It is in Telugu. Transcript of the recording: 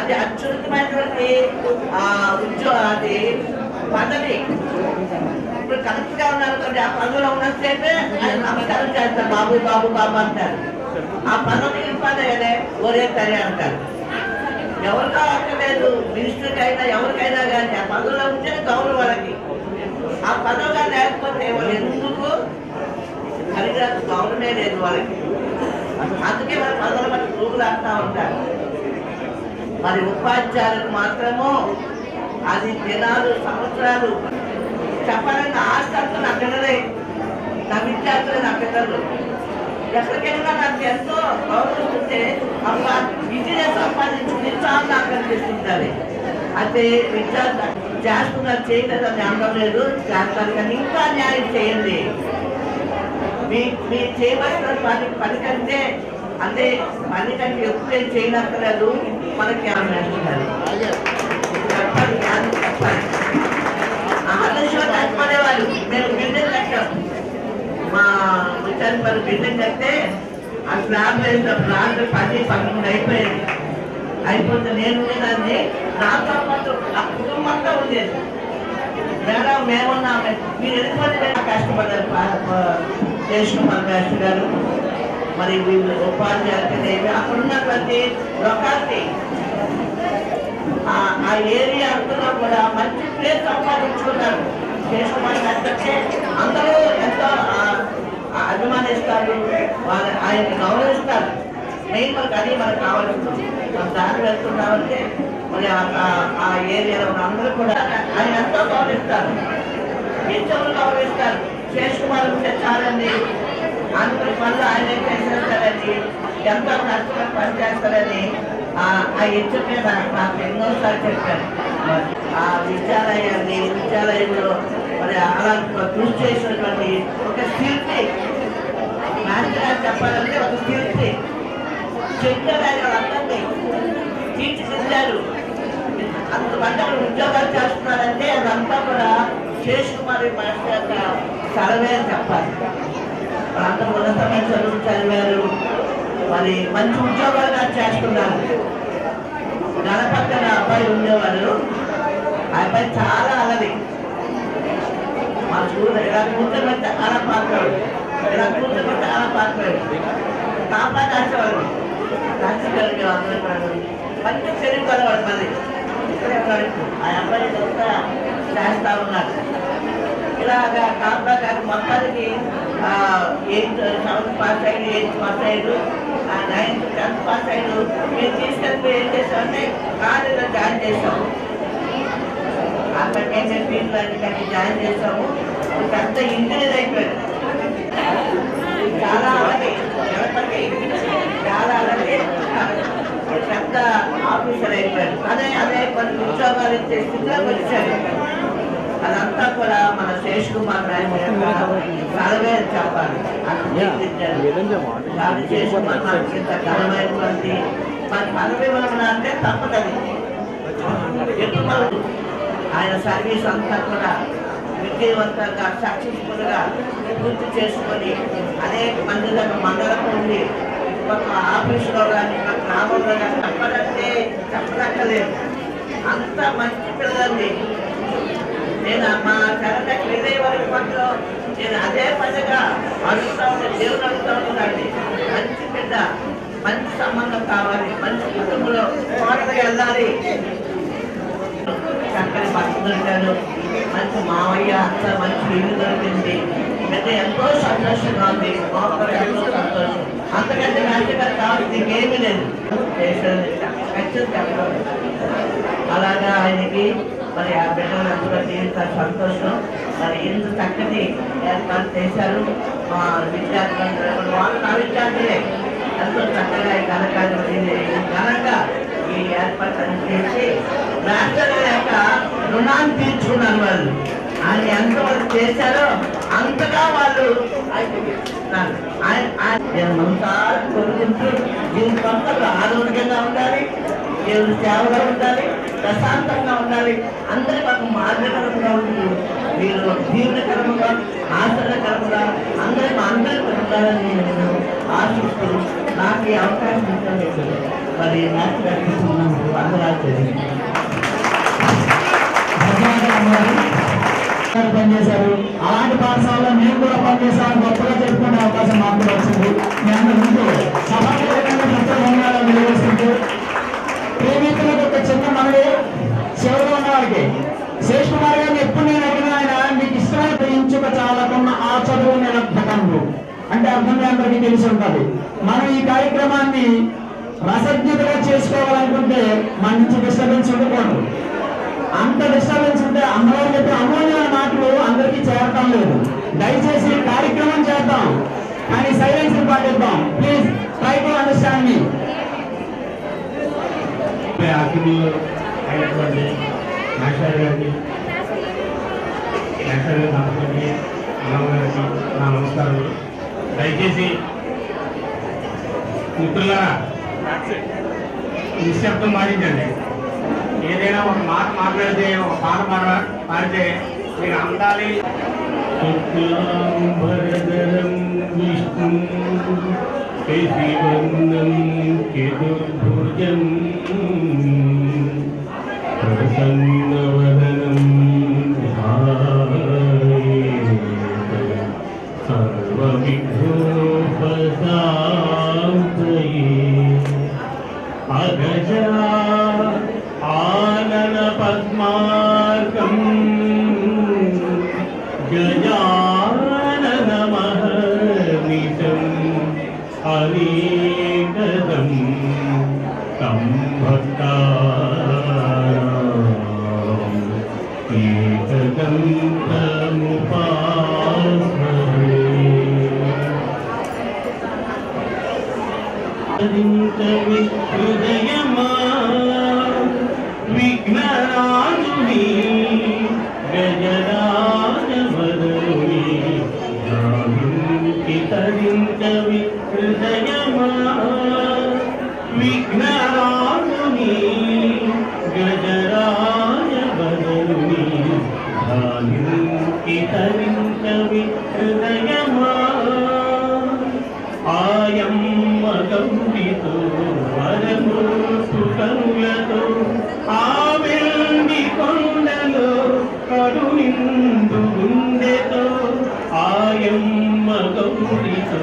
అది అత్యున్నతమైనటువంటి అది పదవి. ఇప్పుడు కరెక్ట్ గా ఉన్నారనుకోండి, ఆ పదవిలో ఉన్నట్లయితే ఆయన నమస్కారం చేస్తారు, బాబు బాబు బాబు అంటారు. ఆ పదవి పదవినే ఒరే తరే అంటారు. ఎవరికా అక్కర్లేదు, మినిస్టర్కి అయినా ఎవరికైనా కానీ ఆ పదవిలో ఉంటే గౌరవం వాళ్ళకి. ఆ పదవిగా లేకపోతే వాళ్ళు ఎందుకు సరిగ్గా గౌరవమే లేదు వాళ్ళకి. అందుకే వాళ్ళ పదవుల బట్టి రూపులు ఆడుతూ ఉంటారు. మరి ఉపాధ్యాయులకు మాత్రము అది దినాలు సంవత్సరాలు చెప్పాలని ఆస్తి అంతా నా పిల్లలే, నా విద్యార్థులే, నా పిల్లలు. ఎక్కడికెళ్ళినా నాకు ఎంతో గౌరవిస్తుంటే అమ్మ ఇంటినే సంపాదించుకుని చాలా నాకు అనిపిస్తుంటుంది. అయితే విద్యార్థి చేస్తున్నారు, చేయలేదని అనడం లేదు, చేస్తారు. కానీ ఇంకా న్యాయం చేయండి. మీరు చేయవలసిన పని కంటే అంటే పని కంటే ఎక్కువ చేయనక్కర్లేదు. మనకి వేస్తున్నారు చెప్పాలి, జ్ఞానం చెప్పాలి. ఆదర్శం కట్టుకునేవారు. మేము బిల్డింగ్ కట్టాం, మా విచారణ బిల్డింగ్ కడితే ఆ స్లాబ్ వేసిన ప్లాన్ 10-11 అయిపోతే నేను దాన్ని నాతో పాటు ఆ కుటుంబంతో ఉండేది. మేడం మేమున్నా మీరు ఎందుకంటే కష్టపడ్డారు శేషకుమార్ మాస్టర్ గారు, మరి వీళ్ళు ఉపాధ్యాయులు అక్కడ ఉన్నటువంటి లొకాలిటీ ఆ ఏరియా అంతా కూడా మంచి ప్లేస్ సంపాదించుకున్నారు. శేషకుమార్ మాస్టర్కే అందరూ ఎంతో అభిమానిస్తారు, ఆయన్ని గౌరవిస్తారు. మెయిన్ మనకు అది మనకు కావాల్సింది. మనం దారి వెళ్తున్నామంటే మరి ఆ ఏరియాలో ఉన్న అందరూ కూడా ఆయన ఎంతో గౌరవిస్తారు, టీచర్లు గౌరవిస్తారు. శేషకుమార్ ఉంటే చాలండి, అందరి పనులు ఆయన చేసేస్తారని, ఎంతో కష్టపడి పనిచేస్తారని ఆ హెచ్చు మీద నాకు ఎన్నోసార్లు చెప్పాను. ఆ విద్యాలయంలో మరి అలా కృషి చేసినటువంటి ఒక శిల్పి మాస్టర్ గారు చెప్పాలంటే ఒక శిల్పి చెప్పారు. ఆయన వాళ్ళందరినీ తీర్చిదిద్దారు. అంతమంది ఉద్యోగాలు చేస్తున్నారంటే అదంతా కూడా శేషకుమారి మాస్టర్ యొక్క చలవే అని చెప్పాలి. వాళ్ళందరూ ఉన్నతమైన చదువులు చదివారు, మరి మంచి ఉద్యోగాలు చేస్తున్నారు. గణపతి అనే అబ్బాయి ఉండేవారు. ఆ అబ్బాయి చాలా అలది. మా స్కూల్ ఇలా కూర్చోబెట్టి అలా పాత్రాడు, ఇలా కూర్చోబెట్టి అలా పాత్రాడు. కాపాడేసేవాడు. రాజకీయాలు అందరూ మంచి పెరుగు కలవాడు. మళ్ళీ ఇక్కడే ఉన్నాడు. ఆ అబ్బాయి అంతా చేస్తా ఉన్నాడు. ఇలాగా కాపా గారు మొత్తానికి 8th 7th పాస్ అయ్యాడు, 8th పాస్ అయ్యాడు, 9th 10th పాస్ అయ్యాడు. మీరు తీసుకెళ్ళి ఏం చేసామంటే కాలేజీలో జాయిన్ చేసాము. అక్కడికి మేము ఫీజులన్నీ జాయిన్ చేసాము. పెద్ద ఇంజనీర్ అయిపోయాడు. చాలా అలాగే చాలా అలాగే పెద్ద ఆఫీసర్ అయిపోయాడు. అదే కొన్ని ఉద్యోగాలు ఇచ్చే స్థితిలోకి వచ్చాడు. అదంతా కూడా మన శేషకుమార్ చలవే చెప్పాలి. శేషకుమార్ నాకు ఇంత ఘనమైనటువంటి మన పదవి వలన అంటే తప్పదని ఆయన సర్వీస్ అంతా కూడా విజయవంతంగా సక్సెస్ఫుల్ గా పూర్తి చేసుకొని అనేక మంది దగ్గర మండలం ఉండి ఒక ఆఫీసులో కానీ ఒక గ్రామంలో కానీ చెప్పదంటే చెప్పదక్కలేదు. అంత మంచి పిల్లల్ని నేను మా తెరకి వెళ్ళే వరకు పనిలో నేను అదే పనిగా అడుగుతా ఉంటాను, దేవుడు అడుగుతా ఉంటానండి. మంచి బిడ్డ, మంచి సంబంధం కావాలి, మంచి కుటుంబంలో కోటగా వెళ్ళాలి. చక్కని భర్త దొరికాడు, మంచి మావయ్య, అంత మంచి ఇల్లు దొరికింది. అయితే ఎంతో సంతోషంగా ఉంది, ఎంతో సంతోషం. అంతకంటే మంచిగా కావాల్సింది ఇంకేమీ లేదు. అలాగా ఆయనకి మరి ఆ బిడ్డలందరూ ఇంత సంతోషం. మరి ఇంత చక్కటి ఏర్పాటు చేశారు మా విద్యార్థులందరూ. వాళ్ళు నా విద్యార్థులే. ఎంతో చక్కగా ఘనంగా ఈ ఏర్పాటు చేసి మాస్టర్ యొక్క రుణాన్ని తీర్చుకున్నారు వాళ్ళు. ఆయన ఎంతవరకు చేశారో అంతగా వాళ్ళు కోరుకుంటూ జీవితంలో ఆరోగ్యంగా ఉండాలి, దేవుడి సేవగా ఉండాలి, ప్రశాంతంగా ఉండాలి, అందరి మాకు మార్గకరంగా ఉంటుంది. మీరు జీవనకరంగా ఆశ్చర్యకరంగా అందరికీ ఉండాలని నేను ఆశిస్తూ నాకు ఈ అవకాశం ఇస్తాను. మరి నాకు అందరూ పనిచేశారు. అలాంటి పాఠశాలలో మేము కూడా పనిచేసామని గొప్పగా చెప్పుకునే అవకాశం మాకు కూడా వచ్చింది. మీ అందరి ముందు సభాపూర్వకంగా ధన్యవాదాలు తెలియజేస్తుంటూ ప్రేమికులకు ఒక చిన్న మనవి, చివరిలో ఉన్న వారికి శేష్ కుమార్ గారిని ఎప్పుడు నేను అడిగిన ఆయన మీకు ఇష్టమైన ఇంచుక చాలకున్న ఆ చదువు నిరర్థకంలు అంటే అర్థం మీ అందరికీ తెలిసి ఉంటుంది. మనం ఈ కార్యక్రమాన్ని రసజ్ఞతగా చేసుకోవాలనుకుంటే మన నుంచి డిస్టర్బెన్స్ ఉండకూడదు. అంత డిస్టర్బెన్స్ ఉంటే అందులో చెప్పే అమూల్యమైన మాటలు అందరికీ చేరటం లేదు. దయచేసి కార్యక్రమం చేద్దాం కానీ సైలెన్స్ పాటిద్దాం. ప్లీజ్ ట్రై టు అండర్స్టాండ్ మీ. అతిథులు అయినటువంటి నాగేశ్వర గారికి, నాగేశ్వర గారి దంపతులకి, అన్నగారికి నా నమస్కారాలు. దయచేసి మిత్రులారా నిశ్శబ్దం పాటించండి. ఏదైనా ఒక మాట మాట్లాడితే, ఒక పాట పాడితే మీరు అందాలి. శుక్లాంబరధరం విష్ణు శశివర్ణం చతుర్భుజం ప్రసన్నవదనం సర్వవిఘ్నోపశాంతయే అగజా ఆనన పద్మార్కం గజానన మహర్నిశం అనేకదం తం భక్తానాం ఏకదం తముపాస్మహే. హృదయమా విఘ్నరాజుని గజరాజవరుని తరించవి హృదయమా విఘ్నరాజుని గజరాజవరుని తరించవి హృదయమా ఆయమ్మ గౌరితో వరము సుకరులతో ఆవిల్ని కొండలో కరుణిందు గుండెతో ఆయమ్మ గౌరితో